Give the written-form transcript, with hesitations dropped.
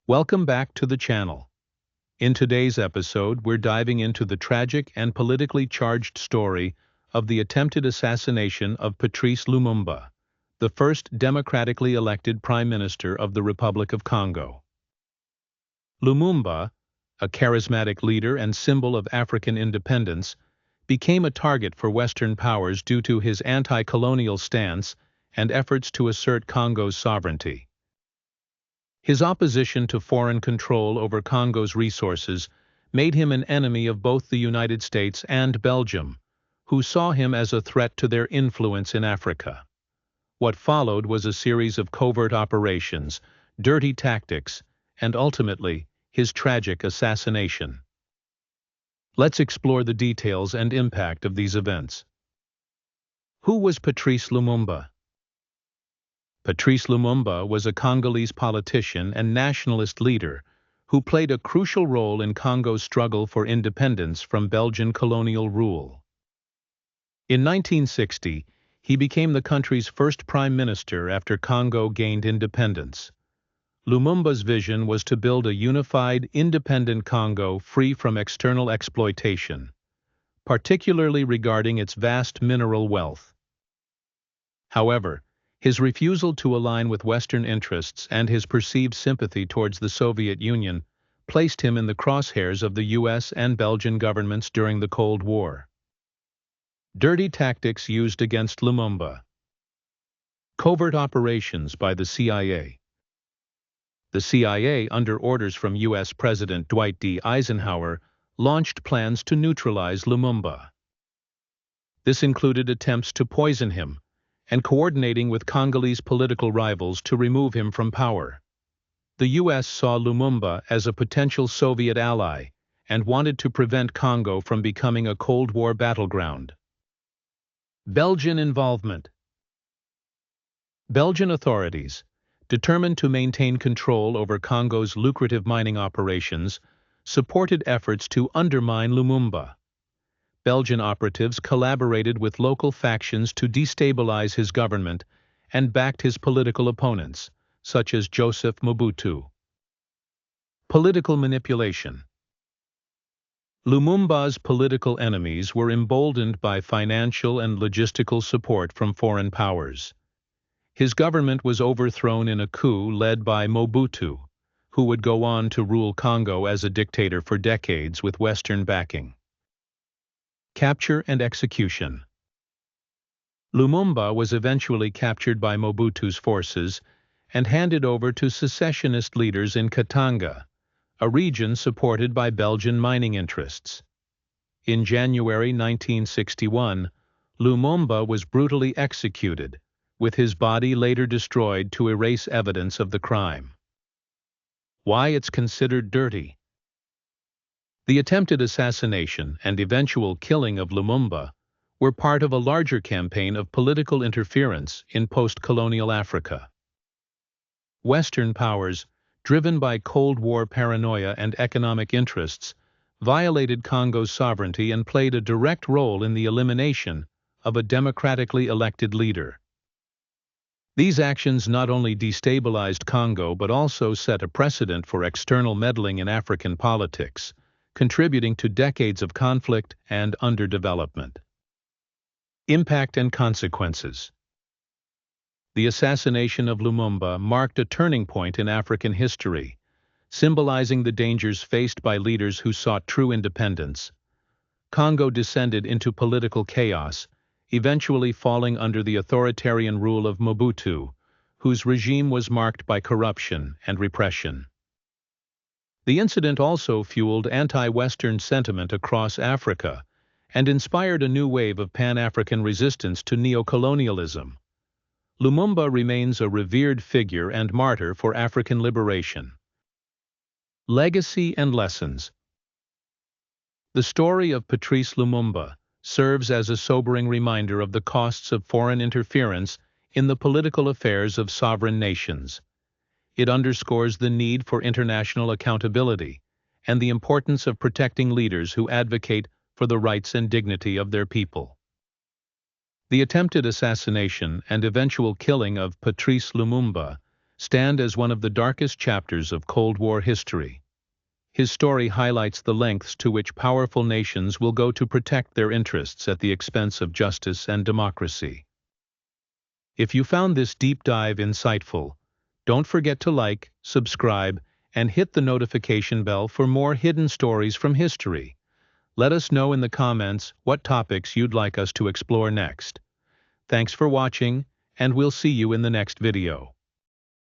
Welcome back to the channel. In today's episode, we're diving into the tragic and politically charged story of the attempted assassination of Patrice Lumumba, the first democratically elected Prime Minister of the Republic of Congo. Lumumba, a charismatic leader and symbol of African independence, became a target for Western powers due to his anti-colonial stance and efforts to assert Congo's sovereignty. His opposition to foreign control over Congo's resources made him an enemy of both the United States and Belgium, who saw him as a threat to their influence in Africa. What followed was a series of covert operations, dirty tactics, and ultimately, his tragic assassination. Let's explore the details and impact of these events. Who was Patrice Lumumba? Patrice Lumumba was a Congolese politician and nationalist leader who played a crucial role in Congo's struggle for independence from Belgian colonial rule. In 1960, he became the country's first prime minister after Congo gained independence. Lumumba's vision was to build a unified, independent Congo free from external exploitation, particularly regarding its vast mineral wealth. However, his refusal to align with Western interests and his perceived sympathy towards the Soviet Union placed him in the crosshairs of the US and Belgian governments during the Cold War. Dirty tactics used against Lumumba. Covert operations by the CIA. The CIA, under orders from US President Dwight D. Eisenhower, launched plans to neutralize Lumumba. This included attempts to poison him, and coordinating with Congolese political rivals to remove him from power. The U.S. saw Lumumba as a potential Soviet ally and wanted to prevent Congo from becoming a Cold War battleground. Belgian involvement. Belgian authorities, determined to maintain control over Congo's lucrative mining operations, supported efforts to undermine Lumumba. Belgian operatives collaborated with local factions to destabilize his government and backed his political opponents, such as Joseph Mobutu. Political manipulation. Lumumba's political enemies were emboldened by financial and logistical support from foreign powers. His government was overthrown in a coup led by Mobutu, who would go on to rule Congo as a dictator for decades with Western backing. Capture and execution. Lumumba was eventually captured by Mobutu's forces and handed over to secessionist leaders in Katanga, a region supported by Belgian mining interests. In January 1961, Lumumba was brutally executed, with his body later destroyed to erase evidence of the crime. Why it's considered dirty? The attempted assassination and eventual killing of Lumumba were part of a larger campaign of political interference in post-colonial Africa. Western powers, driven by Cold War paranoia and economic interests, violated Congo's sovereignty and played a direct role in the elimination of a democratically elected leader. These actions not only destabilized Congo but also set a precedent for external meddling in African politics, contributing to decades of conflict and underdevelopment. Impact and consequences. The assassination of Lumumba marked a turning point in African history, symbolizing the dangers faced by leaders who sought true independence. Congo descended into political chaos, eventually falling under the authoritarian rule of Mobutu, whose regime was marked by corruption and repression. The incident also fueled anti-Western sentiment across Africa and inspired a new wave of Pan-African resistance to neocolonialism. Lumumba remains a revered figure and martyr for African liberation. Legacy and lessons. The story of Patrice Lumumba serves as a sobering reminder of the costs of foreign interference in the political affairs of sovereign nations. It underscores the need for international accountability and the importance of protecting leaders who advocate for the rights and dignity of their people. The attempted assassination and eventual killing of Patrice Lumumba stand as one of the darkest chapters of Cold War history. His story highlights the lengths to which powerful nations will go to protect their interests at the expense of justice and democracy. If you found this deep dive insightful, don't forget to like, subscribe, and hit the notification bell for more hidden stories from history. Let us know in the comments what topics you'd like us to explore next. Thanks for watching, and we'll see you in the next video.